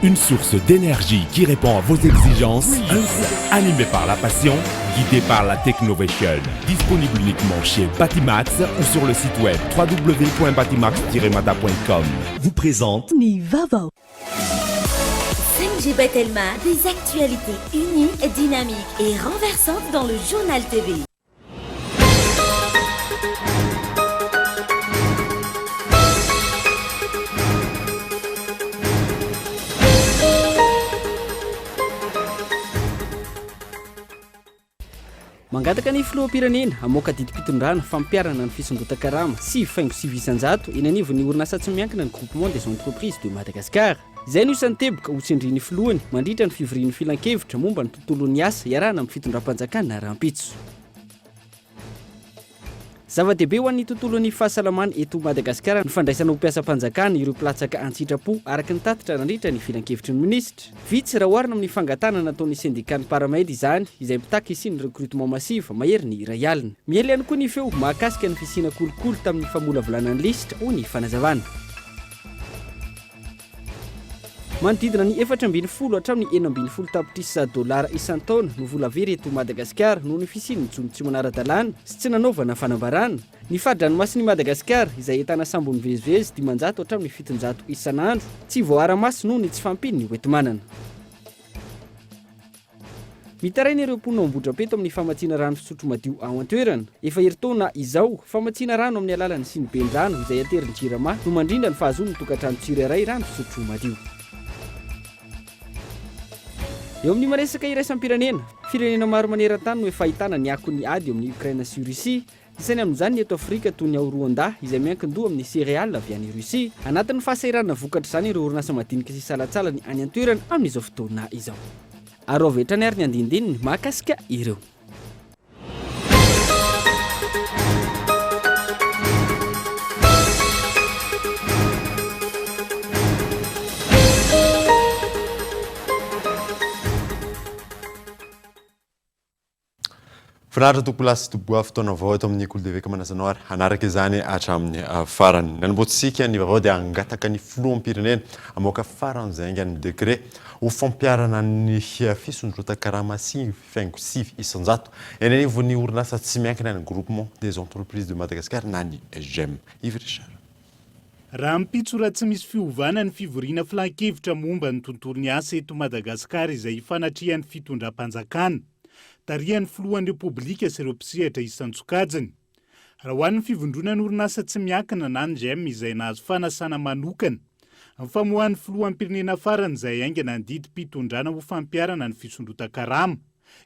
Une source d'énergie qui répond à vos exigences, animé par la passion, guidé par la technovation. Disponible uniquement chez Batimax ou sur le site web www.batimax-mata.com. Vous présente Nivavo. 5G Batelma, des actualités uniques, dynamiques et renversantes dans le journal TV. Mangataka ny filoham-pirenena hamoaka didim-pitondrana fampiarana ny fisondrotan-karama sy faingo sivisan-jato eny anivon'ny orinasa tsy miankina ny groupement des entreprises de Madagascar. Izay no isan'ny teboka ho tsindriany filohany mandritra ny fivorian'ny filan-kevitra momba ny tontolon'ny asa iarahana amin'ny fitondram-panjakana rahampitso. Zava-dehibe ho an'ny tontolon'ny fahasalamana eto Madagasikara ny fandraisana ho mpiasam-panjakana ireo mpilatsaka an-tsitrapo araka ny tatitra nandritra ny filan-kevitry ny minisitra. Vitsy raha oharina amin'ny fangatana nataon'ny syndicat ny paramedy izany izay mitaka hisiny recrutement massive mahery ny iray alina. Miely ihany koa ny feo mahakasika ny fisiana kolokolo tamin'ny famolavolana ny lisitra ho ny fanazavana. Manodidina ny 4.40 hatramin'ny 6.40 tapitrisa $, isan-taona no vola very eto Madagasikara noho ny fisian'ny jono tsy manara-dalàna sy tsy nanaovana fanambarana. Ny fahan-dranomasiny Madagasikara izay ahitana sambony vezivezy 500 hatramin'ny 700 isan'andro tsy voara-maso noho ny tsy fampiny ny hoentomanana. Mitaraina ireo mponina Ambohidrapeto amin'ny famatsiana rano fisotro madio ao an-toerana. Efa herintaona izao famatsiana rano amin'ny alalan'ny Sinibendrano izay aterin'ny Jirama no mandrindra ny fahazon'ny tokantrano tsirairay rano fisotro madio. Eo amin'ny maresaka iraisam-pirenena, firenena maro maneran-tany no efa ahitana ny akon'ny ady eo amin'ny Ukraine sy Russie. Isany amin'izany ny eto Afrika toy ny ao Rwanda izay miankin-doha amin'ny céréales avy any Russie. Anatin'ny fahasahiranana vokatra izany ireo orinasa madinika sy salatsalany any an-toerana amin'izao fotoana izao. Ary avetra ny ary ny andindininy mahakasika ireo. Finaritra tokolasy toboa fotoana avao eto amin'ny école de vie Manasanoara hanaraka izany hatramin'ny farany. Nanomboantsika ny vaovao dia hangataka ny filoham-pirenena hamoaka faran'izay ny décret ho fampiarana ny fisondrotan-karama sy faingo sivy isan-jato eny anivon'ny orinasa tsy miankina ny groupement des entreprises de Madagascar na ny GEM. Yves Richard. Raha mpitso raha tsy misy fiovana ny fivoriana filan-kevitra momba ny tontolon'ny asa eto Madagasikara izay fanatrihan'ny fitondram-panjakana. Tarihan'ny filohan'ny Repoblika sy ireo mpisehatra isan-tsokajiny. Raha ho an'ny fivondrona ny orinasa tsy miankina na ny GEM izay nahazo fanasana manokana. Ny famoahan'ny filoham-pirenena farany izay aingana ny didim-pitondrana ho fampiarana ny fisondrotan-karama.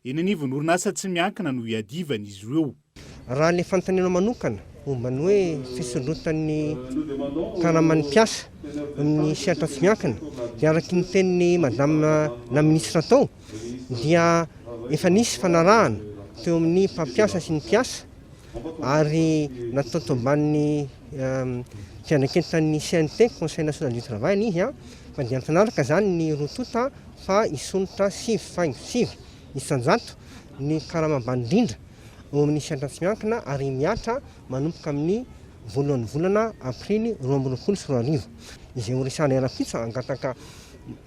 Eny anivon'ny orinasa tsy miankina no iadivana izy ireo. Raha ny fanontaniana manokana momba ny hoe fisondrotan'ny karaman'ny mpiasa amin'ny sehatra tsy miankina dia araky ny tenin'ny madame na ministra tao dia efa nisy fanarahana teo amin'ny mpampiasa sy ny mpiasa ary natao tao ambanin'ny fianakentany CNT Conseil national du travail izy fa dia nifanaraka zany ny rotota fa isonitra sivy isan-jato ny karama ambany indrindra eo amin'ny sehatra tsy miankina ary miatra manomboka amin'ny voalohan'ny volana aprily 2024. Izay orisana ara-pitso angataka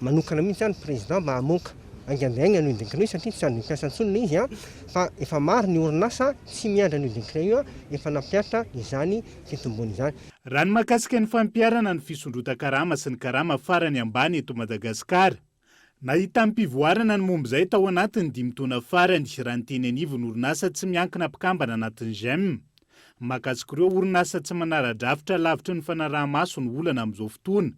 manokana mihitsy zany président mba hamoaka angandaigna ny décret satria tsy any mpiasa antsony izy fa efa maro ny orinasa tsy miandra ny décret io efa nampiatra izany fitombony izany. Raha ny mahakasika ny fampiarana ny fisondrotan-karama sy ny karama farany ambany eto Madagasikara. Nahita mpivoarana ny momba izay tao anatin'ny 5 taona farany raha ny teny anivon'ny orinasa tsy miankina mpikambana anatin'ny GEM. Mahakasika ireo orinasa tsy manara-drafitra lavitra ny fanaraha-maso ny olana amin'izao fotoana.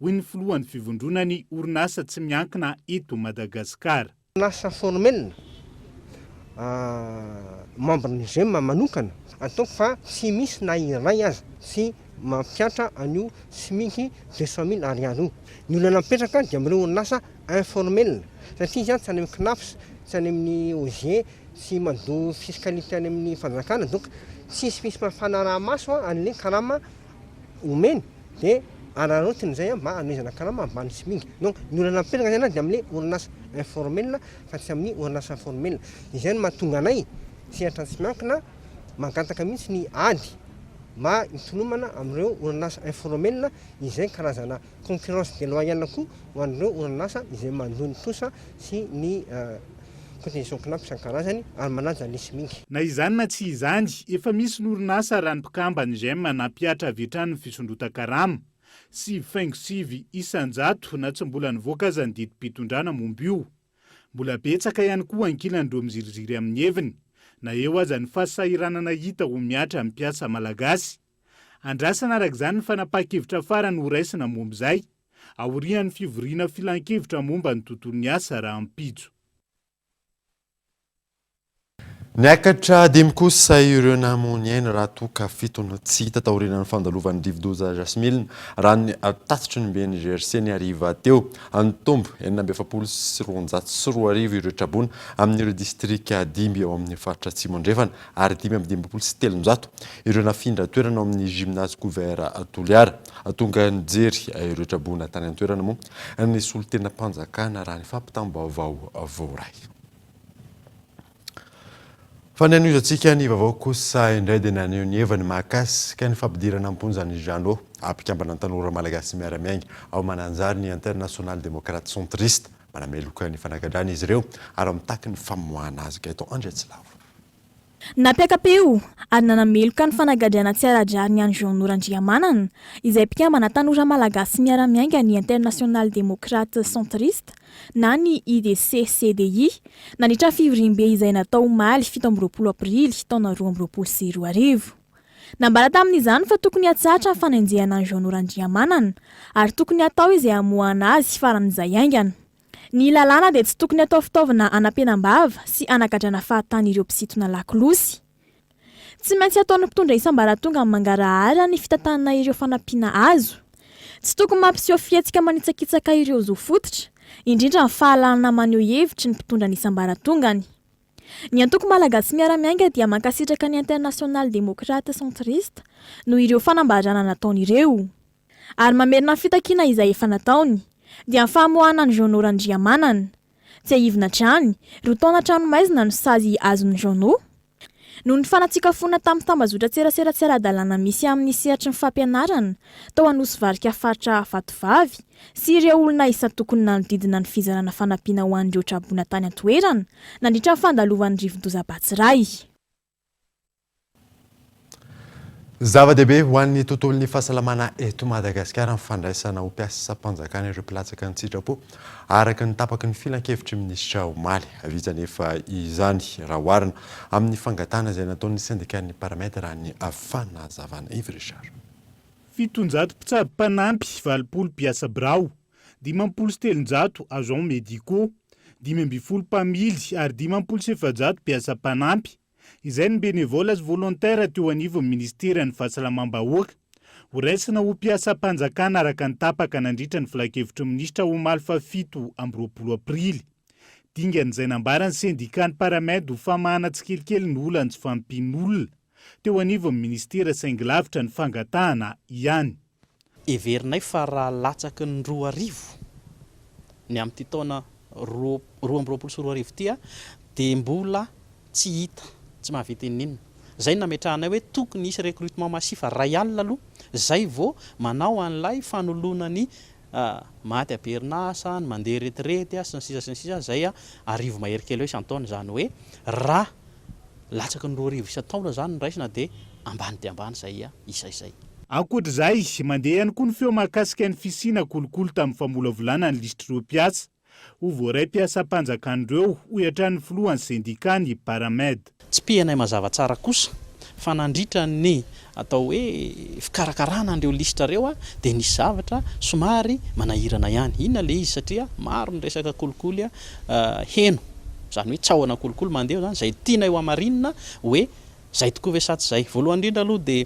Hoy ny filohan'ny fivondrona ny orinasa tsy miankina eto Madagasikara. Orinasa formel membre ny GEM manokana ataoko fa tsy misy na iray aza sy mampiatra an'io SMIC 200,000 ariary io. Ny olana mipetraka dia amin'ireo orinasa informel satria izany tsy any amin'ny CNAFS, tsy any amin'ny OG sy mando fiscalité any amin'ny fanjakana donc tsisy misy fanaraha-maso an'ilay karama omeny dia ararotiny izay mba anoizana karama ambany SMIC. Donc ny olana mipetraka zany dia amin'ilay orinasa informel fa tsy amin'ny orinasa formel. Izay no mahatonga anay sehatra tsy miankina mangataka mihitsy ny ady mba hitonomana amin'ireo orinasa informel izay karazana concurrence déloyale koa ho an'ireo orinasa izay mandony tosa sy ny condition knapy isan-karazany ary manaja nisy mingy. Na izany na tsy izany, efa misy orinasa ranom-pikambana izay manampiatra avy hatrany ny fisondrotan-karama sy faingo sivy isan-jato na tsy mbola nivoaka aza ny didim-pitondrana momba io. Mbola betsaka ihany koa ankilan'ireo miziriziry amin'ny heviny, na eo aza ny fahasahiranana hita ho miatra amin'ny mpiasa malagasy. Andrasana araka izany ny fanapahan-kevitra farany ho raisina momba izay, aorian'ny fivoriana filan-kevitra momba ny tontolon'ny asa raha ampitso. Niakatra dimy kosa ireo namoniaina raha toka fitony tsy hita taorian'ny fandalovan'ny Dividoza Jasmine raha ny tatitry ny BNGRC ny ariva teo antombo 924 ireo trabona amin'ireo distrika 5 eo amin'ny faritra Atsimondrefana ary 523 ireo nafindra toerana ao amin'ny gymnase couvert Toliara tonga nijery ireo trabona tany an-toerana moa ny solotena mpanjakana raha ny fampitam-baovao voaray. Fananizatsika ny vaovao kosa indray dia naneho ny hevany mahakasika ny fampidirana amponjany Jeannot ampikambana tanora malagasy miaramiainga ao mananjary ny International Démocrate Centriste manameloka ny fanagadrany izy ireo ary mitaky ny famoahana azy Gaëtan Andretsilavo. Napiakapeo ary nanameloka ny fanagadrana tsy ara-drary ny Jeannot Randriamanana izay mpikambana tanora malagasy miaramiainga ny International Démocrate Centriste na ny IDC-CDI nandritra fivoriam-be izay natao omaly 7 aprily taona 2024. Nambara tamin'izany fa tokony hatsatra ny fanenjehana Jeannot Randriamanana ary tokony hatao izay hamoahana azy faran'izay aingana. Ny lalàna dia tsy tokony atao fitaovana anampianam-bava sy anagadrana fahatany ireo mpisintona lakolosy. Tsy maintsy ataony mpitondra isam-baratonga amin'ny mangarahara ny fitantanana ireo fanampiana azo. Tsy tokony mampiseho fihetsika manitsakitsaka ireo zo fototra, indrindra ny fahalalana maneho hevitry ny mpitondra ny isam-baratongany. Ny antoko malagasy miaramiainga dia mankasitraka ny International Démocrate Centriste no ireo fanambarana nataon'ireo. Ary mamerina fitakiana izay efa nataony dia ny famoahana ny Jeannot Randriamanana. Tsy ahivina trany, roa taona tranomaizina no sazy azon'ny Jeannot. Noho ny fanatsikafona tamin'ny tambazotra tserasera tsy ara-dalàna misy amin'ny sehatry ny fampianarana tao Anosy Varika faritra Vatovavy sy ireo olona isa tokony nanodidina ny fizarana fanampiana ho an'ireo trabona tany an-toerana nandritra ny fandalovan'ny Rivodoza Batsiray. Zava-dehibe ho an'ny tontolon'ny fahasalamana eto Madagasikara ny fandraisana ho mpiasa-panjakana ireo mpilatsaka ny sitrapo araka ny tapaky ny filan-kevitry minisitra Omaly avizany efa izany raha oharina amin'ny fangatana izay nataon'ny syndicat-ny parametra ny fanazavana Yves Richard. 700 mpitsabo mpanampy 20 mpiasa birao, 570 agents médicaux, 520 mpamily ary 570 mpiasa mpanampy. Izay ny bénévoles volontaire teo anivon'ny ministera ny fahasalamam-bahoaka ho raisina ho mpiasa-panjakana araka ny tapaka nandritra ny filan-kevitry minisitra Omaly fa 7 aprily. Dingan'izay nambarany syndicat-ny paramed ho famahana tsikelikely ny olona tsy fampian'olona teo anivon'ny ministera saingilavitra ny fangatahana ihany. Everinay fa raha latsaky ny 2 arivo ny amin'ity taona 2024 tia dia mbola tsy hita. Tsy mahavita inona. Zay nametrahanay hoe tokony isy recrutement massif ray alina aloha zay vao manao an'ilay fanoloana ny maty aperinasa ny mandeha retraite sy ny sisa zay arivo mahery kely hoe isan-taona zany hoe raha latsaky ny 2 arivo isan-taona zany raisina dia ambany dia ambany zay izay. Ankoatr'izay mandeha ihany koa ny feo mahakasika ny fisiana kolokolo tamin'ny famolavolana ny listr'ireo mpiasa ho voaray mpiasa-panjakan'ireo ho iatran'ny filohan'ny syndicat-ny paramed. Tsy pianay mazava tsara kosa fa nandritra ny atao hoe fikarakarana an'ireo listra reo dia nisy zavatra somary manahirana ihany. Inona le izy satria maro ny resaka kolikoly heno zany hoe tsahona kolikoly mandeha zany zay tiana eo amarinina hoe zay tokoa ve saty zay. Voalohany indrindra aloha dia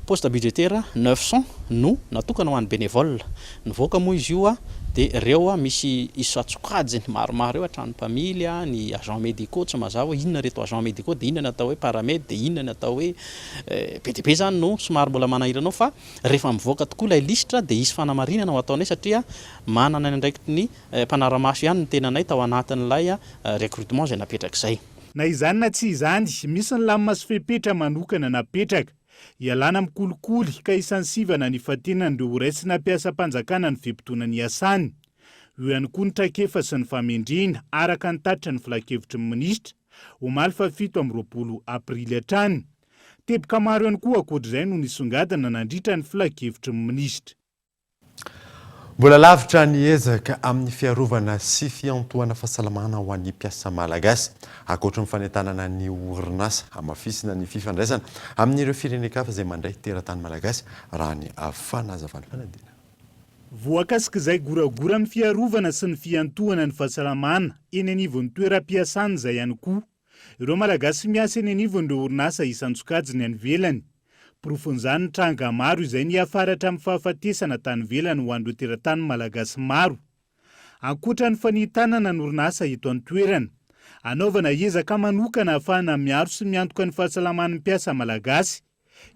poste budgétaire 900 no natokana ho an'ny bénévole. Nivoaka moa izy io dia ireo misy isoatsokajiny maromaro eo hatrany mpamily ny agents médicaux tsy mazava hoe inona reto agents médicaux dia inona natao hoe paramed dia inona natao hoe PDP zany no somary mbola manahiranao fa rehefa mivoaka tokoa ilay listra dia isy fanamarinana ho ataonay satria manana ny andraikitry ny mpanaramaso ihany ny tenanay tao anatin'ilay recrutement zay napetraka izay. Na izany na tsy izany misy ny lamina sy fepetra manokana napetraka ialana mikolikoly ka isan'ny sivana ny fatenan'ireo ho raisina mpiasa mpanjakana ny vem-potoana ny asany. Io ihany koa ny traikefa sy ny famendrina araka ny tatitra ny filakevitry ny minisitra omaly fa 7 aprily hatrany. Teboka maro ihany koa ankoatr'izay no nisongadina nandritra ny filakevitry ny minisitra. Mbola lavitra ny ezaka amin'ny fiarovana sy fiantohana fahasalamana ho an'ny mpiasa malagasy ankoatra ny fanentanana ny orinasa hamafisina ny fifandraisana amin'ireo firenen-kafa izay mandray teratany malagasy raha ny fanazavana fanadina. Voakasika izay goragora amin'ny fiarovana sy ny fiantohana ny fahasalamana eny anivon'ny toeram-piasana izay ihany koa. Ireo malagasy miasa eny anivon'ireo orinasa isan-tsokajiny any ivelany. Profon'izany ny tranga maro izay niafaratra amin'ny fahafatesana tany ivelany ho an'ireo teratany malagasy maro. Ankoatra ny fanitanana ny orinasa eto an-toerana, anaovana ezaka manokana ahafahana miaro sy miantoka ny fahasalaman'ny mpiasa malagasy.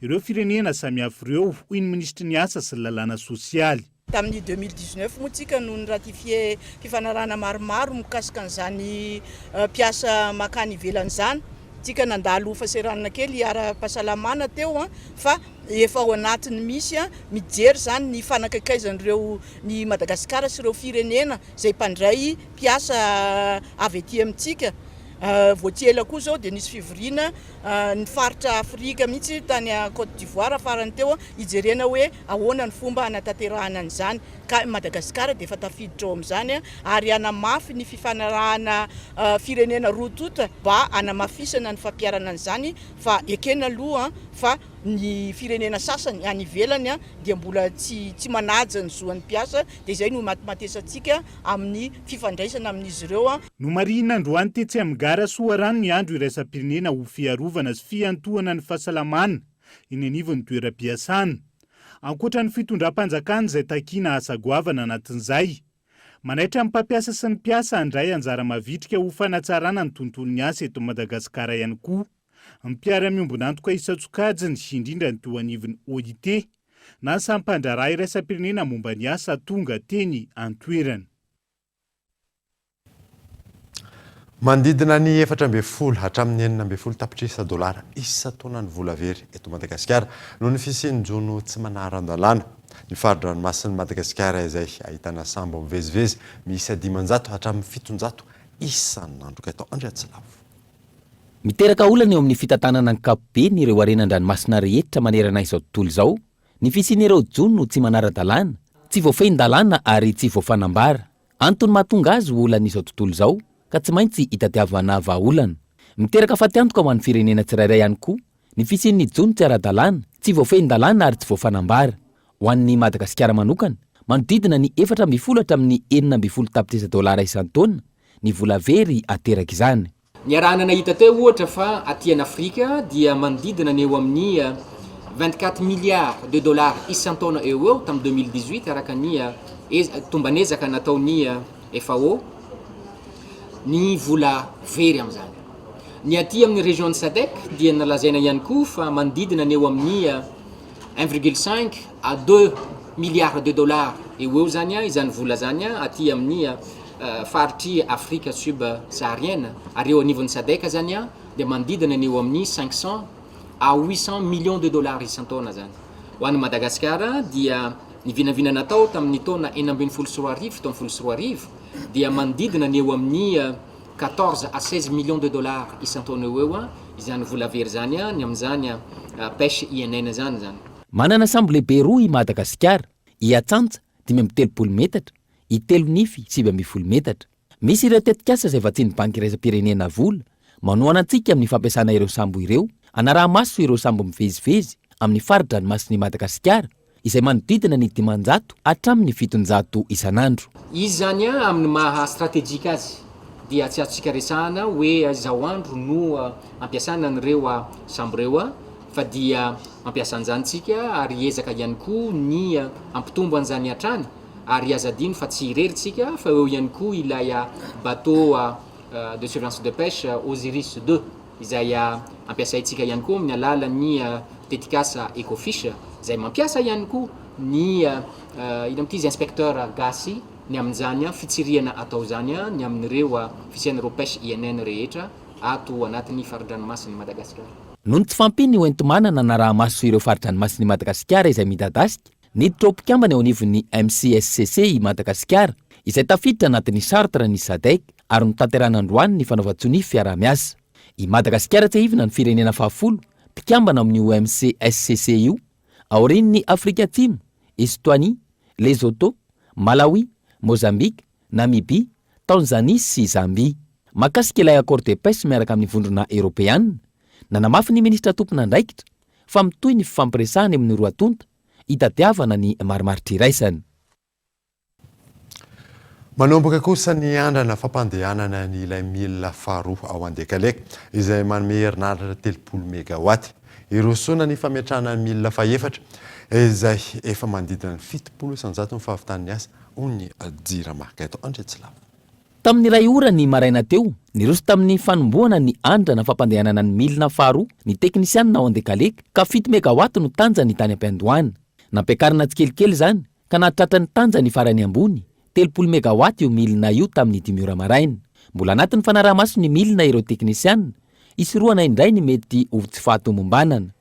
Ireo firenena samihafa ireo hoy ny ministry ny asa sy ny lalàna sosialy. Tamin'ny 2019 moa tsika no niratifie fifanarahana maromaro mikasika an'izany mpiasa makany ivelany izany. Tsika nandalo fahasahiranana kely ara-pahasalamana teo fa efa ao anatiny misy mijery zany ny fanakakaizan'ireo ny Madagasikara sy ireo firenena izay mpandray mpiasa avy etỳ amintsika. Voatiela koa zao dia nisy fivoriana ny faritra Afrika mihitsy tany Côte d'Ivoire farany teo ijerena hoe ahoana ny fomba hanatanterahana an'izany ka Madagasikara dia efa tafiditra ao amin'izany ary hanamafy ny fifanarahana firenena roa tota mba hanamafisana ny fampiarana an'izany fa ekena aloha fa ny firenena sasany any ivelany dia mbola tsy manaja ny zoan'ny mpiasa dia izay no matimatesantsika amin'ny fifandraisana amin'izy ireo. No marina androany tetsy amin'ny gara Soarano ny andro iraisam-pirenena ho fiarovana sy fiantohana ny fahasalamana eny anivon'ny toeram-piasana. Ankoatra ny fitondram-panjakana izay takiana asa goavana anatin'izay. Manaitra amin'ny mpampiasa sy ny mpiasa handray anjara mavitrika ho fanatsarana ny tontolon'ny asa eto Madagasikara ihany koa. Mpiara-miombona antoka isan-tsokajiny indrindra ny teo anivon'ny OIT na ny sampandraraha iraisam-pirenena momba ny asa tonga teny an-toerana. Mandidina ny 4.0 hatramin'ny 9.0 tapitrisa dolara isa-taona ny vola very eto Madagasikara noho ny fisian'ny jono tsy manara-dalàna. Ny faridranomasin'ny Madagasikara izay ahitana sambo mivezivezy miisa 500 hatramin'ny 700 isan'andro ka atao Andriatsilavo. Miteraka olana eo amin'ny fitantanana ny kapobeny ireo arenan-dranomasina rehetra manerana izao tontolo izao. Ny fisian'ireo jono tsy manara-dalàna, tsy voafehin-dalàna ary tsy voafanambara. Antony mahatonga azy olan'izao tontolo izao ka tsy maintsy hitadiavana vahaolana. Miteraka fatiantoka ho an'ny firenena tsirairay ihany koa ny fisian'ny jono tsy ara-dalàna, tsy voafehin-dalàna ary tsy voafanambara. Ho an'ny Madagasikara manokana, manodidina ny 4.0 hatramin'ny 9.0 tapitrisa dolara isan-taona ny vola very ateraka izany. Ny arahana nahita teo ohatra fa aty an'Afrika dia manodidina ny eo amin'ny 24 milliards de dollars isan-taona eo tamin'ny 2018 araka ny tombanezaka nataon'ny FAO ny vola very amin'izany. Ny aty amin'ny région de SADC dia nalazaina ihany koa fa manodidina ny eo amin'ny 1,5 à 2 milliards de dollars eo zany izany vola zany aty amin'ny faritry Afrika subsaharienne ary eo anivon'ny SADC zany dia manodidina ny eo amin'ny 500 à 800 millions de dollars isan-taona zany. Ho an'ny Madagasikara dia ny vinavina natao tamin'ny taona 2014 dia manodidina ny eo amin'ny 14 à 16 millions de dollars isan-taona eo izany vola very zany ny amin'izany pêche INN zany. Manana sambo lehibe roa i Madagasikara, i Atsantsa 530 metatra, i Telonify 700 metatra. Misy ireo tetikasa izay vatsian'ny banky iraisam-pirenena vola manohana antsika amin'ny fampiasana ireo sambo ireo, anaraha-maso ireo sambo mivezivezy amin'ny faridranomasiny Madagasikara izay manodidina ny 500 hatramin'ny 700 isan'andro. Izy zany amin'ny maha stratégique azy dia tsy azontsika resahana hoe izao andro no ampiasana an'ireo sambo ireo fa dia mampiasa an'izany tsika ary ezaka ihany koa ny ampitombo an'izany hatrany ary azadino fa tsy irery tsika fa eo ihany koa ilay bateau de surveillance de pêche Osiris 2 izay ampiasaitsika ihany koa amin'ny alalan'ny tetikasa Ecofish izay mampiasa ihany koa ny izy inspecteur gasy ny amin'izany fitsiriana atao zany ny amin'ireo fisian'ireo pêche INN rehetra ato anatin'ny faridranomasin'ny Madagasikara. Noho ny tsy fampiny ny oentomanana na raha maso ireo faridranomasiny Madagasikara izay midadasika, niditra mpikambana eo anivon'ny MCSCC i Madagasikara, izay tafiditra anatin'ny chartre ny SADC ary notanterana androany ny fanaovan-tsony fiarah-miasa. I Madagasikara tsy ahivina ny firenena 10 mpikambana amin'io MCSCC io, aorian'ny Afrika Atsimo, Estonie, Lesotho, Malawi, Mozambique, Namibia, Tanzania sy Zambie. Makasika ilay accord de pêche miaraka amin'ny vondrona Europeanina, nanamafy ny ministra tompona andraikitra fa mitohy ny fifampiresahany amin'ny roa tonta hitadiavana ny marimaritra iraisany. Manomboka kosa ny andrana fampandehanana ny ilay milina faharoa ao Andekaleka izay manome herinaratra 30 megawatt. Irosona ny fametrahana ny milina faefatra izay efa mandidina ny 70 isanjato ny fahavitany asa ony Jirama eto Andretsilava. Tamin'ny ray ora ny maraina teo, niroso tamin'ny fanombohana ny andrana fampandehanana ny milina faharoa ny teknisianina ao Andekaleka ka 7 megawatt no tanjany tany am-Piandohana. Nampiakarina tsikelikely zany ka nahatratra ny tanjany farany ambony 30 megawatt io milina io tamin'ny 5 ora maraina. Mbola anatin'ny fanaraha-maso ny milina ireo teknisianina, isoroana indray ny mety ho tsy fahatomombanana.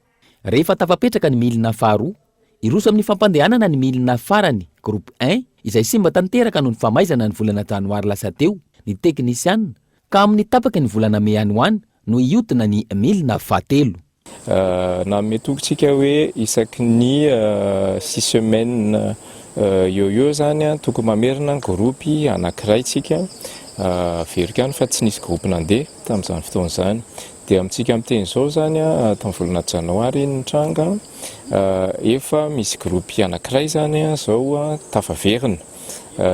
Rehefa tafapetraka ny milina faharoa, iroso amin'ny fampandehanana ny milina farany groupe 1 izay simba tanteraka noho ny famaizana ny volana janoary lasa teo ny teknisianina ka amin'ny tapaka ny volana May any ho any no iotina ny milina fahatelo. Nametontsika hoe isaky ny 6 semaines eo zany tokony mamerina groupe anankiray tsika verika fa tsy nisy groupe nandeha tamin'izany fotoana izany. Dia amintsika amin'teny izao zany tamin'ny volana janoary ny tranga efa misy groupe anankiray zany zao tafaverina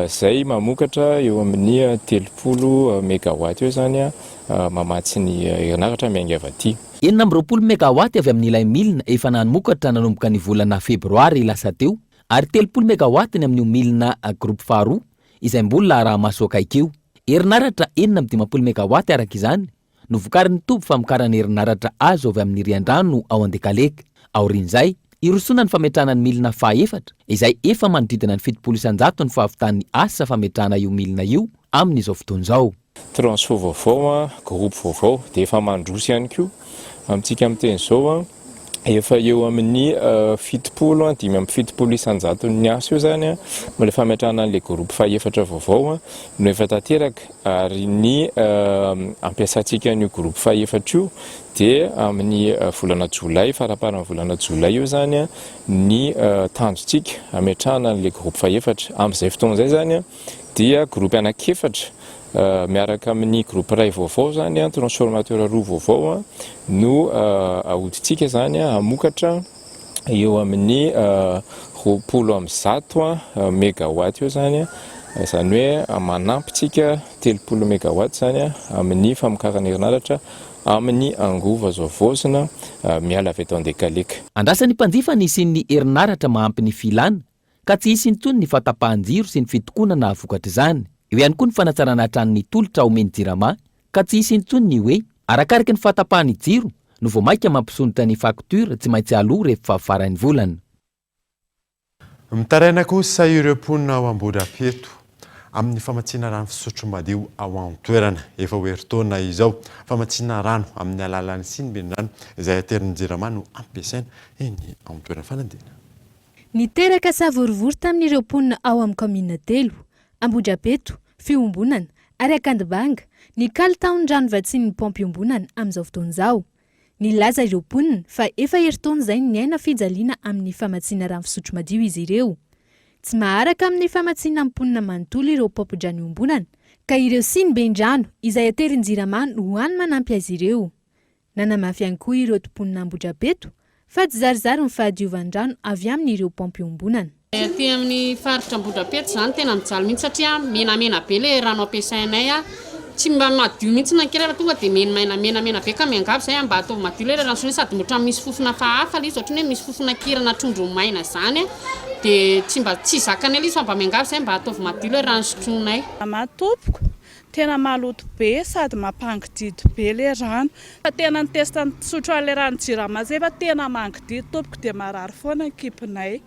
zay mamokatra eo amin'ny 30 megawatt eo zany mamatsy ny herinaratra miainga avy aty. 20 megawatt avy amin'ny ilay milina efa nanomokatra nanomboka ny volana febroary lasa teo, ary 30 megawatt ny amin'io milina groupe faharoa izay mbola raha maso akaikeo. Herinaratra 450 megawatt araka izany no vokarin'ny toby famokarana herinaratra azo avy amin'ny rian-drano ao Andekaleka. Aorian'izay, irosona ny fametrahana ny milina fahaefatra izay efa manodidina ny 70 isanjato ny fahavitan'ny asa fametrahana io milina io amin'izao fotoana izao. Transfo vaovao, groupe vaovao dia efa mandroso ihany koa amintsika amin'teny izao efa eo amin'ny 70 isanjato ny asa io zany mbola fametrahana an'ilay groupe fahaefatra vaovao no efa tanteraka, ary ny ampiasantsika ny groupe fahaefatra io dia amin'ny volana Jolay, faraparany volana Jolay io zany ny tanjontsika ametrahana an'ilay groupe fahaefatra. Amin'izay fotoana izay zany dia groupe anankiefatra miaraka amin'ny groupe ray vaovao zany transformateur roa vaovao no ahoditsika zany amokatra eo amin'ny 20 megawatt eo zany hoe manampitsika 30 megawatt zany amin'ny famokarana herinaratra amin'ny angova Zavoazina miala avy eto Andekaleka. Andrasan'ny mpanjifa ny isian'ny herinaratra mahampy ny filana ka tsy hisy intsony ny fahatapahan-jiro sy ny fitokonana vokatra izany. Eo ihany koa ny fanatsarana tranon'ny tolotra omeny Jirama ka tsy hisy intsony ny hoe arakaraka ny fahatapahan'ny jiro no vao maika mampisonitra ny faktura tsy maintsy aloha rehefa faran'ny volana. Mitaraina kosa ireo mponina ao Ambodrapeto amin'ny famatsiana rano fisotro madio ao an-toerana. Efa ho herintaona izao famatsiana rano amin'ny alalan'ny Sinibenirano izay aterin'ny Jirama no ampiasaina eny ao an-toerana fanadina. Niteraka savorivory tamin'ireo mponina ao amin'ny commune telo, Ambodrapeto, Fiombonana ary Akandibanga, ny kalitaon'ny rano vatsian'ny Pompiombonana amin'izao fotoana izao. Nilaza ireo mponina fa efa herintaona izay ny aina fijaliana amin'ny famatsiana rano fisotro madio izy ireo. Tsy maharaka amin'ny famatsiana mponina manontolo ireo Popo-drano Iombonana, ka ireo Sinibenirano izay aterin'ny Jirama no hany manampy azy ireo. Nanamafy ihany koa ireo mponina Ambodrapeto fa tsy zarizary ny fahadiovan'ny-drano avy amin'ireo Pompiombonana. Aty amin'ny faritra Ambodrapeto zany tena mijaly mihitsy satria menamena be le rano ampiasainay tsy mba madio mihitsy nankirana tonga dia menamena be ka miangavy zay mba ataovy madio le rano sony sady motra misy fofona fahafa le izy ohatry hoe misy fofona kirana trondro maina zany dia tsy zakany le izy fa mba miangavy zay mba ataovy madio le rano sotronay. Matompoko tena maloto be sady mampangididy be le rano. Tena nitesta sotro le rano Jirama zay fa tena mangididy tompoko dia marary foana kipinay.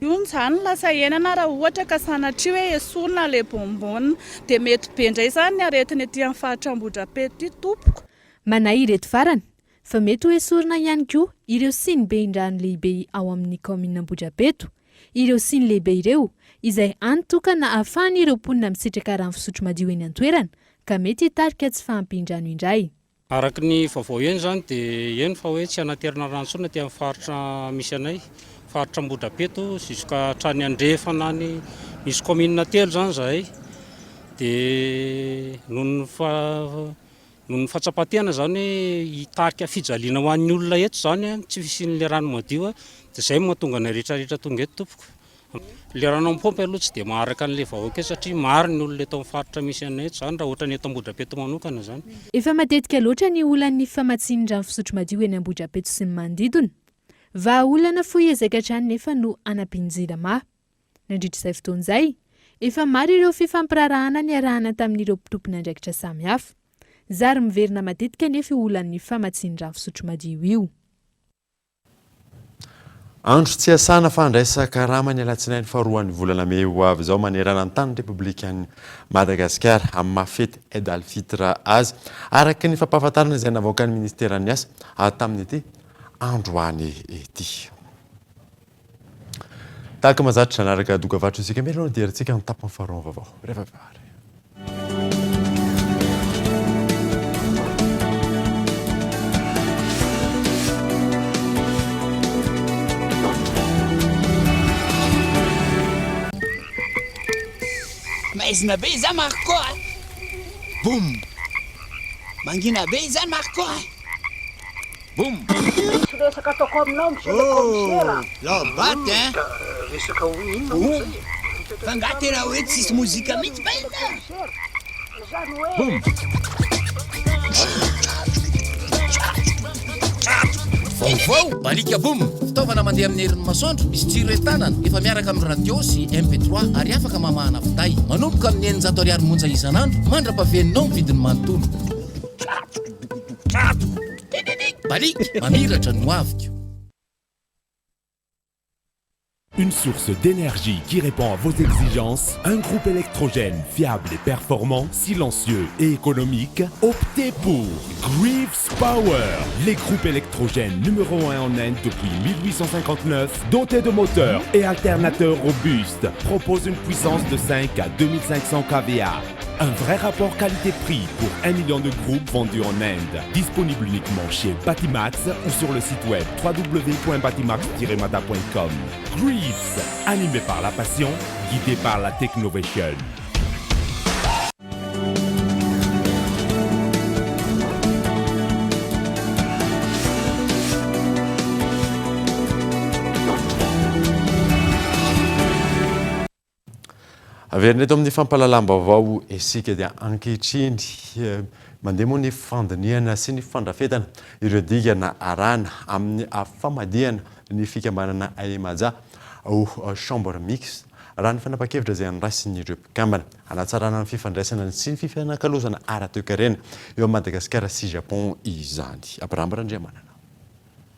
Io zany lasa enana raha ohatra ka sanatria hoe esorina le bombona dia mety be indray zany ny aretina ety amin'ny faritra Ambodrapeto ity tompoko. Manay ireto farany fa mety hoe sorina ihany koa ireo siny be indrano lehibe ao amin'ny komina Ambohidrapeto. Ireo siny lehibe ireo izay antokana ahafahany ireo mponina misitraka rano fisotro madio eny an-toerana ka mety hitarika tsy fahampindrano indray. Araka ny vaovao eny zany dia eny fa hoe tsy anaterana rano intsony aty amin'ny faritra misy anay, faritra Ambohidrapeto juska hatrany Andrefana ny misy komina telo zany zahay. Dia noho ny fahatsapatena zany hoe hitarika fijaliana ho an'ny olona eto zany tsy fisian'le rano madio dia izay mahatonga ny rehetrarehetra tonga eto tompoko. Le rano ampompy aloha tsy dia maharaka an'le vahoaka satria maro ny olona eto amin'ny faritra misy anay eto zany raha ohatra ny eto Ambohidrapeto manokana zany. Efa matetika loatra ny olan'ny famatsiany rano fisotro madio eny Ambohidrapeto sy ny manodidina. Vahaolana fohy ezaka hatrany nefa no anam-pinjilama. Nandritrizay fotoana izay, efa maro ireo fifampirarahana ny arahana tamin'ireo mpitompina andraikitra samihafa. Zary miverina matetika nefa olan'ny famatsiany rano fisotro madio io. Andro tsy asana fandraisaka ramany alatsinainy faharoan'ny volana May ho avy izao manerana ny tany Repoblikan'i Madagasikara amin'ny mahafety Eid al-Fitr azy araka ny fampahafantarana izay navoaka ny ministeran'ny asa tamin'ity androany ety. Tahaka mahazatra nanaraka dokavatro isika melo dia antsika ny tapany faharoa vaovao. Rehefa vary. Maizina be izany Marco. Boum. Mangina be izany Marco. Boum. Resaka ataoko aminao monsieur le commissaire. Lobaty hein. Resaka inona? Fa nga tena hoe tsisy mozika mihitsy ba ina. Zany hoe. Boum. Vaovao balika boum. Fitaovana mandeha amin'ny herin'ny masoandro misy jiro entanana efa miaraka amin'ny radio sy MP3 ary afaka mamahana finday. Manomboka amin'ny 900 ariary monja isan'andro mandra-pahaveninao ny vidiny manontolo. Balika mamiratra no aviko. Une source d'énergie qui répond à vos exigences, un groupe électrogène fiable et performant, silencieux et économique, optez pour Greaves Power, les groupes électrogènes numéro 1 en Inde depuis 1859, dotés de moteurs et alternateurs robustes, proposent une puissance de 5 à 2500 kVA. Un vrai rapport qualité-prix pour 1 million de groupes vendus en Inde. Disponible uniquement chez Batimax ou sur le site web www.batimax-mada.com. Greaves, animé par la passion, guidé par la technovation. Averina eto amin'ny fampalalam-baovao isika dia ankehitriny mandeha moa ny fandiniana sy ny fandrafetana ireo digana arahana amin'ny famadihana ny fikambanana AEMAJA au chambre mixte raha ny fanapa-kevitra izay andraisiny ireo mpikambana hanatsarana ny fifandraisana sy ny fifanankalozana ara-toe-karena eo Madagasikara sy Japon izany. Abraham Randriamanana.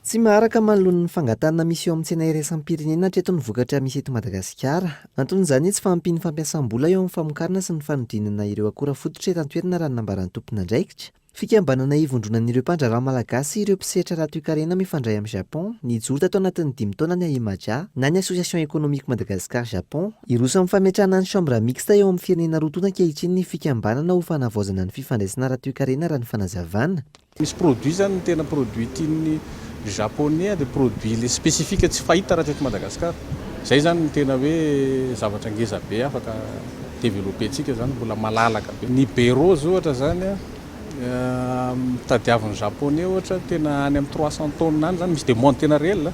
Tsy maharaka manoloana ny fangatana misy eo amin'ny tsena iraisam-pirenena hatreto ny vokatra misy eto Madagasikara. Anton'izany tsy fahampiny fampiasam-bola eo amin'ny famokarana sy ny fanodinana ireo akora fototra eto an-toerana raha nambaran'ny tompon'andraikitra. Fikambanana ivondronan'ireo mpandraraha malagasy ireo mpisetra ara-toe-karena mifandray amin'ny Japon, nijoro tato anatin'ny 5 taona ny AEMAJA na ny Association économique Madagascar-Japon, iroso amin'ny fametrahana ny chambre mixte eo amin'ny firenena roa ankehitriny ny fikambanana ho fanavaozana ny fifandraisana ara-toe-karena raha ny fanazavana. Misy produit zany tena produit tian'ny japonais de produit le spécifique tsy fahita raha teto Madagasikara. Zay zany tena hoe zavatra ngeza be afaka développentsika zany mbola malalaka be. Ny bureau ohatra zany tadiavin'ny japonais ohatra tena any amin'ny 300 tonnes any zany misy demande tena réel.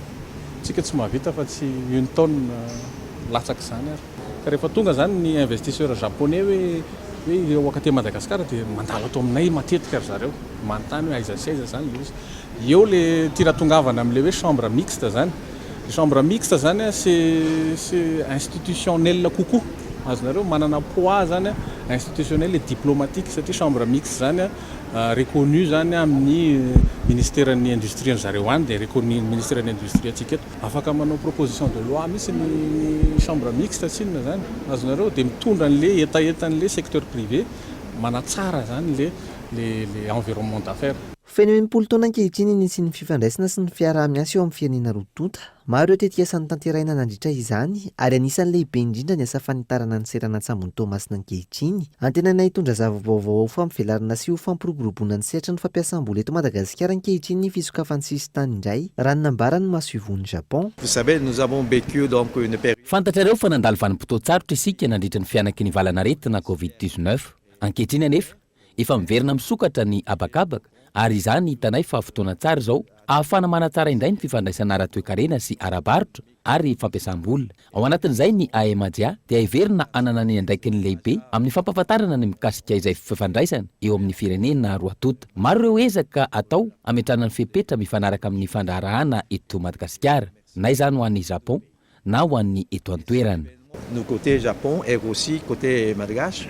Tsika tsy mahavita fa tsy 1 tonne latsaky zany ary. Ka rehefa tonga zany ny investisseur japonais hoe eo akaty Madagasikara dia mandalo ato aminay matetika ry zareo manontany hoe aiza sy aiza zany izy. Eo le tira tongavana amin'le hoe chambre mixte zany. Chambre mixte zany c'est institutionnel kokoa. Azonareo manana poids zany institutionnel et diplomatique satria chambre mixte zany reconnu zany amin'ny ministèren'ny industrie zareo any dia reconnu ministèren'ny industrie atsika eto. Afaka manao proposition de loi misy ny chambre mixte tsinona zany. Azonareo dia mitondra an'le etaetan'le secteur privé manatsara zany le environnement d'affaires. Feno 80 taona ankehitriny ny sy ny fifandraisana sy ny fiaraha-miasa eo amin'ny firenena roa-tonta. Maro ireo tetikasan'ny tanteraina nandritra izany ary anisan'ny lehibe indrindra ny asa fanitarana ny seran'Antsambon'ny Toamasina ankehitriny. Antenana hitondra zava-baovao ho fampivelarana sy ho fampiroboroboana ny sehatra ny fampiasam-bola eto Madagasikara ankehitriny ny fisokafan'ny sisy tany indray raha ny nambarany Masoivony Japon. Fantatrareo fa nandalo vanim-potoan-tsarotra isika nandritra ny fianaky ny valanaretina Covid-19. Ankehitriny anefa efa miverina misokatra ny abakabaka ary izany hitanay fa fotoana tsara izao ahafana manatsara indray ny fifandraisana ara-toekarena sy ara-barotra ary fampiasam-bola. Ao anatin'izay ny AEMADIA dia heverina anana ny andraikiny lehibe amin'ny fampahafantarana ny mikasika izay fifandraisana eo amin'ny firenena roa-tonta. Maro ireo ezaka atao ametrana ny fepetra mifanaraka amin'ny fandraharahana eto Madagasikara, na izany ho an'ny Japon na ho an'ny eto an-toerana. No côté Japon et aussi côté malgache.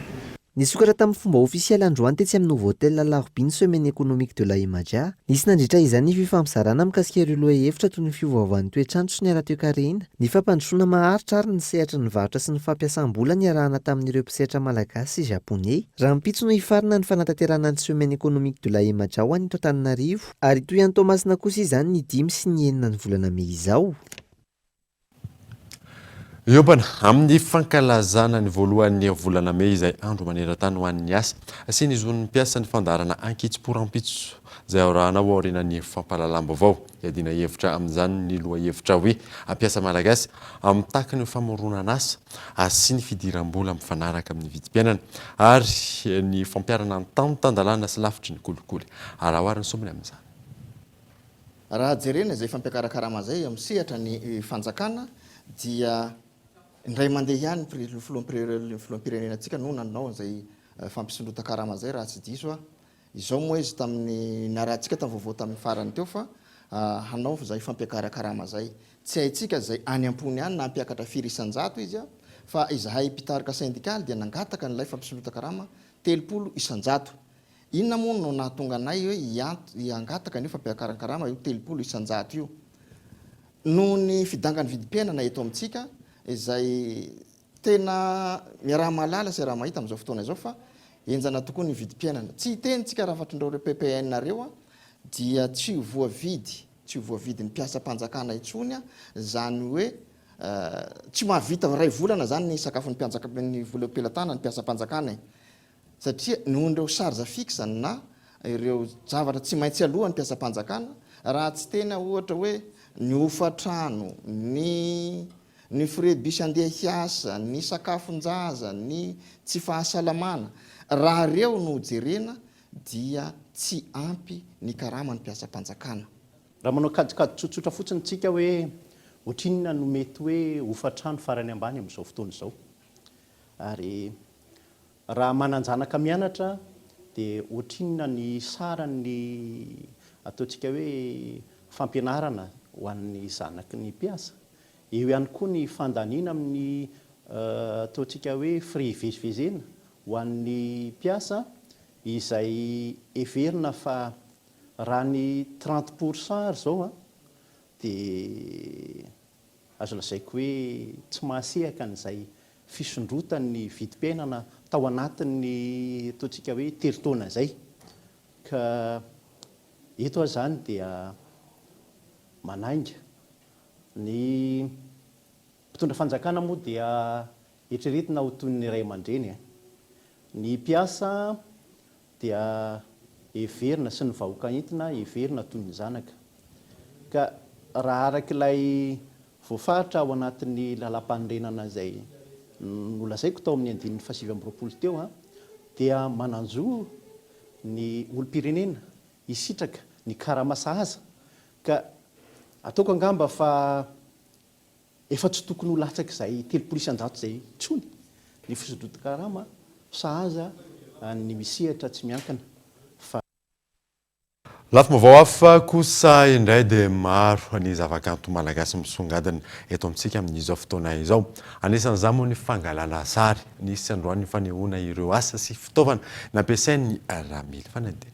Nisokatra tamin'ny fomba ofisialy androany tetsy amin'ny Nouveau Hôtel Larobine Semaine économique de l'AEMADIA. Nisy nandritra izany ny fifampizarana mikasika ireo lohahevitra toy ny fiovaovan'ny toetrandro sy ny ara-toekarena, ny fampandrosoana maharitra ary ny sehatra ny varotra sy ny fampiasam-bola niarahana tamin'ireo mpisehatra malagasy sy japonais. Raha mipitso no hifarina ny fanatanterahana ny Semaine économique de l'AEMADIA ho an'ito Antananarivo ary toy an'ny Toamasina kosa izany ny 5 sy ny 9 ny volana Mey izao. Iobana amin'ny fankalazana ny voalohan'ny volana Mey izay andro maneran-tany ho an'ny asa sy ny zon'ny mpiasa ny fandarana ankitso-porampitso izay arahana ao aorianan'ny fampahalalam-baovao. Iadina hevitra amin'izany ny lohahevitra hoe ampiasa malagasy amin'ny takany ny famoronana asa sy ny fidiram-bola mifanaraka amin'ny vidim-piainana ary ny fampiarana ny tany-tandalana sy lavitry ny kolikoly. Arahoariny sominy amin'izany. Raha jerena izay fampiakarakarama zay amin'ny sehatra ny fanjakana dia indray mandeha ihany filoham-pirenenantsika no nanao izay fampisondrota-karama zay raha tsy diso izao moa izy tamin'ny narahantsika tamin'ny vaovao tamin'ny farany teo fa hanao zay fampiakarakarama zay tsy haitsika zay any ampony ihany na ampiakatra 400 izy fa izahay mpitarika syndikaly dia nangataka nylay fampisondrota-karama 300. Inona moa no nahatonga anay hoe hiangataka ny fampiakarakarama io 300 io noho ny fidangany vidim-piainana eto amintsika izay tena miaraha malala sy raha mahita amin'izao fotoana izao fa enjana tokoa ny vidim-piainana. Tsy hitentsika raha fatrindreo PPN reo dia tsy voavidy ny mpiasa-panjakana intsony zany hoe tsy mahavita ray volana zany ny sakafo ny vola pelatana ny mpiasa-panjakana satria nohon'ireo charge fixe na ireo zavatra tsy maintsy aloha ny mpiasa-panjakana raha tsy tena ohatra hoe ny ofatrano ny frais bus andeha hiasa ny sakafon-jaza ny tsy fahasalamana raha reo no jerena dia tsy ampy ny karama ny mpiasa-panjakana. Raha manao kadikady tsotsotra fotsiny tsika hoe ohatrinona no mety hoe ofatrano farany ambany amin'izao fotoana izao ary raha mananjanaka mianatra dia ohatrinona ny sarany ataontsika hoe fampianarana ho an'ny zanaky ny mpiasa. Eo ihany koa ny fandaniana amin'ny ataontsika hoe frais ivezivezena ho an'ny mpiasa izay everina fa raha ny 30% ary zao dia azo lazaiko hoe tsy mahasehaka n'izay fisondrotan'ny vidim-piainana tao anatin'ny ataontsika hoe 3 taona zay ka eto zany dia manainga ny mpitondra fanjakana moa dia eritreretina ho toy ny ray aman-dreny ny mpiasa dia everina sy ny vahoaka entina everina toy ny zanaka ka raha arak'ilay voafaritra ao anatin'ny lalam-panorenana izay nolazaiko tao amin'ny 2020 teo dia mananjo ny olom-pirenena hisitraka ny karama sahaza ka ataoko angamba fa efa tsy tokony ho latsaka izay 300 izay tsony ny fisondrotan-karama sahaza ny misehatra tsy miankina fa lafo vaovao kosa indray dia maro ny zavakanto malagasy misongadina eto amintsika amin'izao fotoana izao. Anisan'izany moa ny fangalana sary nisy androany ny fanehoana ireo asa sy fitaovana nampiasain'ny Ramily Fanadina.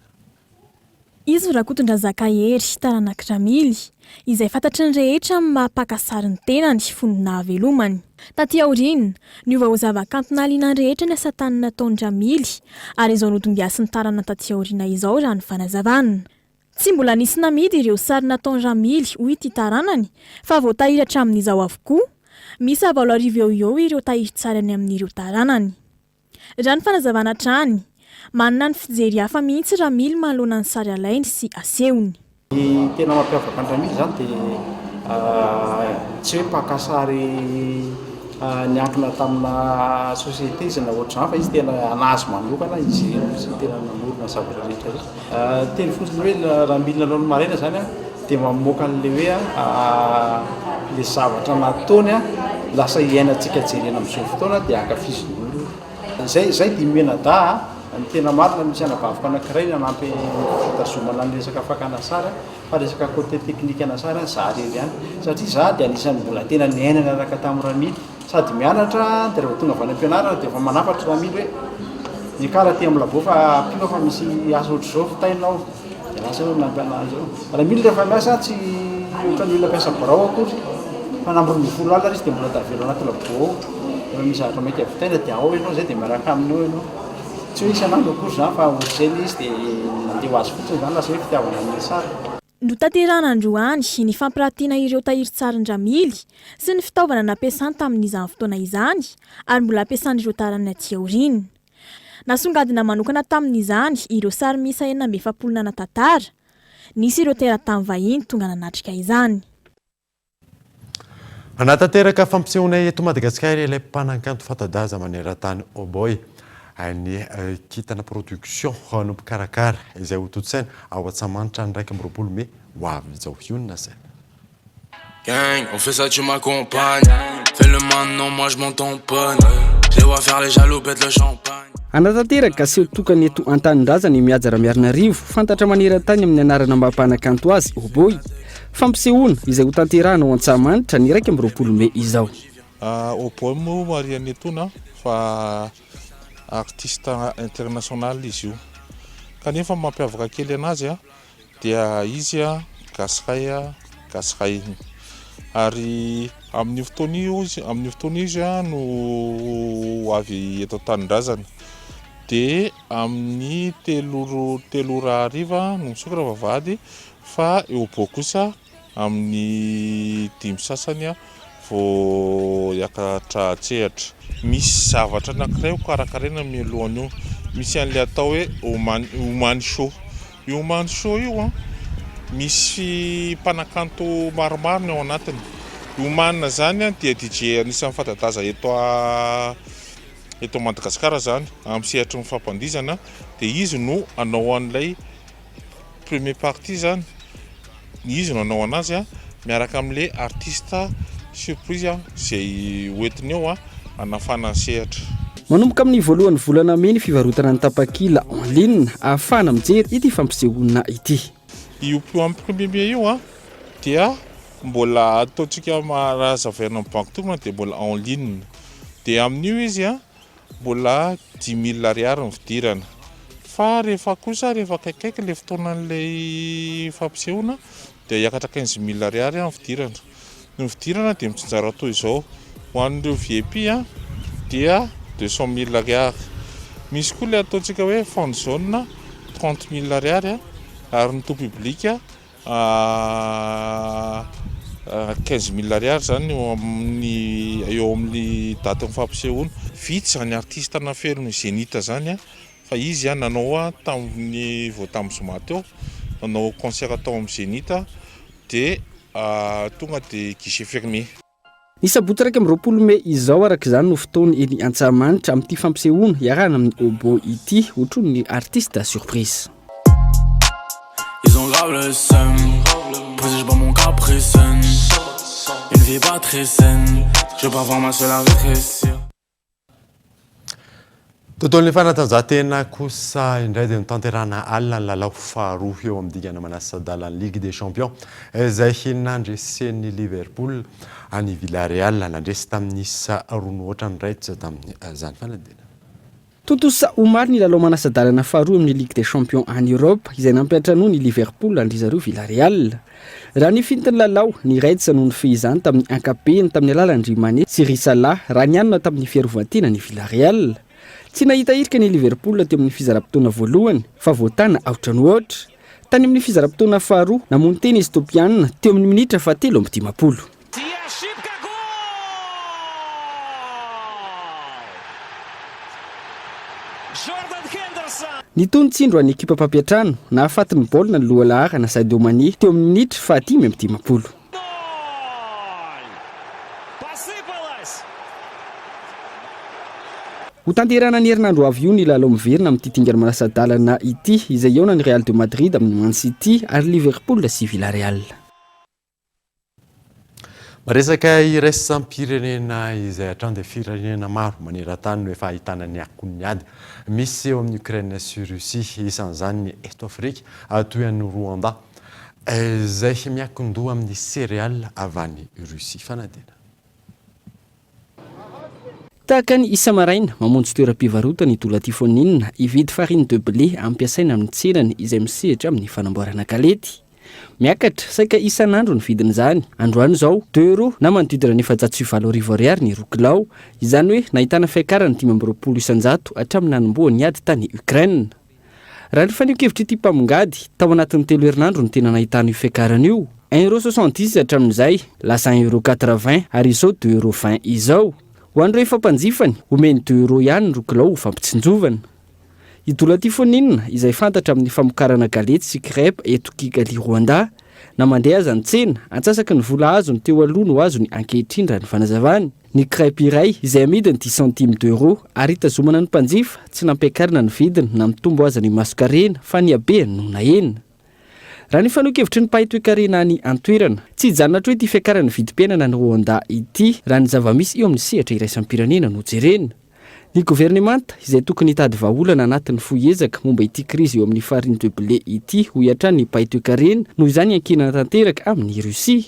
Izy Rakotondrazaka Hery Taranak Ramily izay fantatry ny rehetra mampaka sary ny tenany fonona havelomany. Taty aoriana niova ho zavakanto nahaliana ny rehetra ny asa tanana nataon'ny Ramily ary izao notombiasin'ny tarana taty aoriana izao raha ny fanazavana. Tsy mbola nisy namidy ireo sary nataony Jamily ho ity taranany fa voatahiry hatramin'izao avokoa. Misy 7,000 eo ireo tahiry tsarany amin'ireo taranany. Raha ny fanazavana trany, manana ny fijery hafa mihitsy Jamily manoloana ny sary alainy sy asehony. Ny tena mampiavaka ny Jamily zany dia tsy hoe pakasary niankina tamina société izy na ohatr'izany fa izy tena anazy manokana izy sy tena namorona zavatra rehetra. Teny fotsiny hoe raha mila nalaony maraina zany dia mamoaka an'ilay hoe le zavatra nataony lasa iainantsika jerena amin'izao fotoana dia ankafizin'olo. Zay dia menada ny tena marina misy anabavika anankiray nanampy fitazomana ny resaka fakana sary fa resaka côté teknika ana sary za rery ihany satria za dia anisan'ny mbola tena niainana araka tamin'ny Ramily sady mianatra dia rehefa tonga avy any am-pianarana dia efa manafatra Ramily hoe ny karaha amin'ny labo fa pino fa misy asa ohatr'izao fitainao dia lasa hoe nampianazy eo. Ramily rehefa miasa tsy ohatran'ny olona mpiasa birao akory fa nambony 20 alina izy dia mbola tavelo anaty labo rehefa misy zavatra maika vitaina dia ao ianao zay dia miaraka aminy eo ianao. Tsy hoe isan'andro akory zany fa ohatr'izay izy dia nandeha ho azy fotsiny zany lasa hoe fitiavana amin'ny sary. Notanterahana androany ny fampiratiana ireo tahiry tsarin Jamily sy ny fitaovana nampiasany tamin'izany fotoana izany ary mbola ampiasan'ireo tarany aty aoriana. Nasongadina manokana tamin'izany ireo sary miisa 470 tantara. Nisy ireo teratany vahiny tonga nanatrika izany. Anatanteraka fampisehoana eto Madagasikara ilay mpanakanto fanta-daza maneran-tany Oboy. Ny kitana production no mpikarakara izay ho totsaina ao Antsamanitra ny 20 mai ho avy izao hiona zay. Gang, on fait ça, tu m'accompagnes. Fais le maintenant, moi je m'en tamponne. Je les vois faire les jaloux, pète le champagne. Anatanteraka seho tokany eto Antanindrazana miajara Miarinarivo fantatra maneran-tany amin'ny anarana mampanakanto azy Oboy. Fampisehoana izay ho tanterahana ao Antsamanitra ny 20 mai izao. Oboy moa mariany etona fa artiste international izy io. Kanefa mampiavaka kely anazy dia izy gasray ary amin'ny fotoana izy no avy eto Tanindrazana dia amin'ny telora ariva no misokatra vavahady fa eo Oboy kosa amin'ny 5 sasany vao hiakatra tsehatra. Misy zavatra anankiray ho karakaraina mialohan'ny io. Misy an'ilay atao hoe Oman Show. Io Oman Show io misy mpanakanto maromaro ny ao anatiny. Oman zany dia DJ anisan'ny fanta-daza eto Madagasikara zany amin'ny sehatry ny fampandizana dia izy no anao an'ilay premier partie zany. Izy no anao anazy miaraka amin'ilay artiste surprise izay hoentiny eo anafana sehatra. Manomboka amin'ny voalohany volana May ny fivarotana ny tapakila en ligne ahafana mijery ity fampisehoana ity. Io amin'ny premier mai io dia mbola ataontsika mahazavaina amin'ny banky tomana dia mbola en ligne. Dia amin'io izy mbola 10 000 ariary ny fidirana. Fa rehefa kaikaiky ilay fotoanan'ilay fampisehoana dia hiakatra 15 000 ariary ny fidirana. Ny fidirana dia mitsinjara toy izao. Ho an'ireo VIP dia 200 000 ariary. Misy koa ilay ataontsika hoe fan zone 30 000 ariary ary ny tout public 15 000 ariary zany eo amin'ny daty ny fampisehoana. Vitsy zany artiste naferony Zénith zany fa izy nanao tamin'ny tamin'ny zoma teo nanao concert tao amin'ny Zénith dia tonga dia guichet fermé. Ny sabotsy 20 mai izao araka izany no fotoany eny Antsamanitra amin'ity fampisehoana iarahana amin'ny Oboy ity ohatran'ny artiste surprise. Ils ont grave le seum, posé je bois mon caprice. Une vie pas très saine, je veux pas voir ma seule rétrécir. Tontolon'ny fanatanjahantena kosa indray dia nitanterahana alina ny lalao faharoa eo amin'ny digana manasa-dalany Ligue des Champions izay nandresen'ny Liverpool any Villarreal nandresy tamin'isa roa ohatrany raitra tamin'izany fanadina. Totosa omaly ny lalao manasa-dalana faharoa amin'ny Ligue des Champions en Europe izay nampiatra noho ny Liverpool andry zareo Villarreal. Raha ny fintiny lalao ny raitra noho ny fehizany tamin'ny ankapehany tamin'ny alalandry Mané sy Risala raha ny anona tamin'ny fiarovan-tena ny Villarreal. Tsy nahita irika ny Liverpool teo amin'ny fizaram-potoana voalohany fa voatana aotrany ohatra. tany amin'ny fizara-potoana faharoa namono teny izy topianina teo amin'ny minitra fa 3:10. Ny tonontsindro any ekipa mpampiatrano na afatin'ny baolina ny lohalahara na Sadio Mané teo amin'ny minitra fa 10:10. Ho tanterana ny herinandro avy io ny lalao miverina amin'ity tingana manasa-dalana ity izay eo na ny Real de Madrid amin'ny Man City ary Liverpool sy Villarreal. Maresaka iraisam-pirenena izay hatrany dia firenena maro maneran-tany no efa ahitana ny akoniady misy eo amin'ny Ukraine sy Russie isan'izany ny eto Afrika toy ny Rwanda izay miankin-doha amin'ny céréales avy any Russie fanadina. Tahaka ny isa maraina mamonjy toeram-pivarotana ito latifoninina ividy farine de blé ampiasaina amin'ny tsenany izay misehatra amin'ny fanamboarana kalety. Miakatra saika isan'andro ny vidin'izany. Androany zao €2 na manodidina ny 707 ariary ny 1 kilao. Izany hoe nahitana fiakarany 520 hatramin'ny nanomboany ady tany Ukraine. Raha ny fanio-kevitra ity mpamongady tao anatin'ny 3 herinandro ny tena nahitana io fiakarany io. €1.70 hatramin'izay lasa €1.80 ary izao €2.20 izao. Ho an'ireo efa mpanjifany omeny €2 ihany ny 1 kilao ho fampitsinjovana. Ito latifoninina izay fantatra amin'ny famokarana galety sy crêpe eto Kigali Rwanda na mandeha aza ny tsena antsasaky ny vola azony teo aloha no azony ankehitriny raha ny fanazavany. Ny crêpe iray izay amidiny 10 centimes d'euro ary tazomana ny mpanjifa tsy nampiakarina ny vidiny na mitombo aza ny masokarena fa ny abeny no nahena. Raha ny fanokevitry ny mpahay-toe-karena ny antoerana tsy hijanona hatro hoe ity fiakarany vidim-piainana ny Rwanda ity raha ny zava-misy eo amin'ny sehatra iraisam-pirenena no jerena. Ny governemanta izay tokony hitady vahaolana anatin'ny foiezaka momba ity krizy eo amin'ny farine de blé ity ho hiatrany ny mpahay-toe-karena noho izany ankinana tanteraka amin'ny Russia.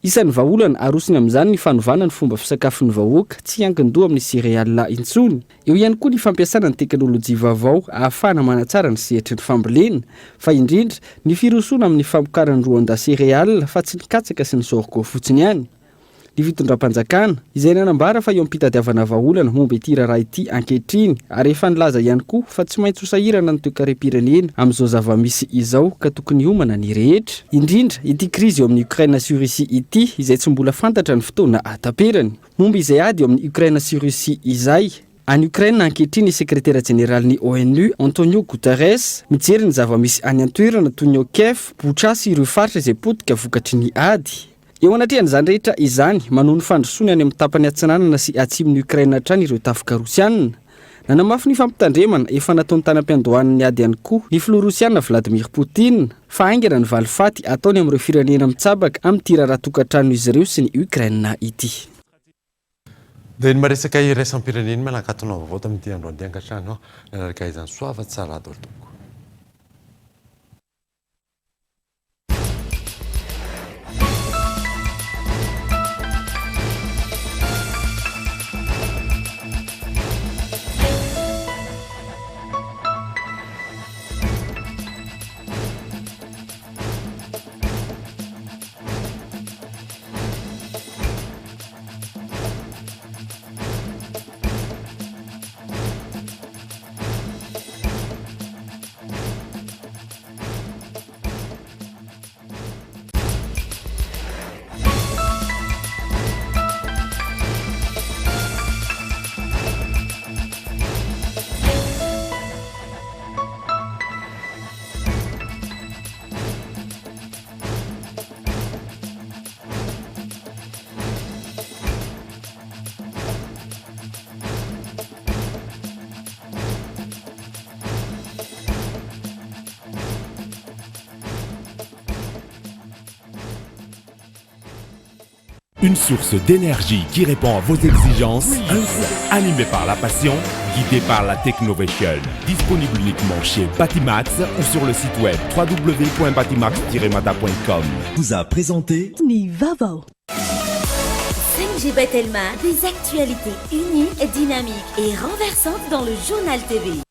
Isan'ny vahaolana arosiny amin'izany ny fanovana ny fomba fisakafon'ny vahoaka tsy ankin-doha amin'ny céréales intsony. Eo ihany koa ny fampiasana ny teknôlôjia vaovao ahafahana manatsara ny sehatry ny fambolena fa indrindra ny firosoana amin'ny famokarany Rwanda céréales fa tsy ny katsaka sy ny sorgho fotsiny ihany. Ny fitondram-panjakana izay nanambara fa eo am-pitadiavana vahaolana momba ity raharaha ity ankehitriny ary efa nilaza ihany koa fa tsy maintsy ho sahirana ny toe-karem-pirenena amin'izao zava-misy izao ka tokony homana ny rehetra. Indrindra ity krizy eo amin'ny Ukraine sy Russie ity izay tsy mbola fantatra ny fotoana ataperany. Momba izay ady eo amin'ny Ukraine sy Russie izay. Any Ukraine ankehitriny ny sekretera jeneralin'ny ONU Antonio Guterres mijery ny zava-misy any antoerana toy ny Kiev, Bucha sy ireo faritra izay potika vokatry ny ady. Eo anatrihan'izany rehetra izany manohy ny fandrosoany any amin'ny tapany atsinanana sy atsimon'ny Ukraine hatrany ireo tafoka rosianina. Nanamafy ny fampitandremana efa nataony tanam-piandohan'ny ady ihany koa ny filoha rosianina Vladimir Poutine fa aingana ny valifaty ataony amin'ireo firenena mitsabaka amin'ity raharaha tokantrano izy ireo sy ny Ukraine ity. Dia ny maresaka iraisam-pirenena manakatonao vaovao tamin'ity andro andeha angatrano nanaraka izany soava tsara adoloko. Une source d'énergie qui répond à vos exigences, un groupe animé par la passion, guidé par la technovation. Disponible uniquement chez Batimax ou sur le site web www.batimax-mata.com. Vous a présenté Nivavo. 5G Batelma, des actualités uniques, dynamiques et renversantes dans le journal TV.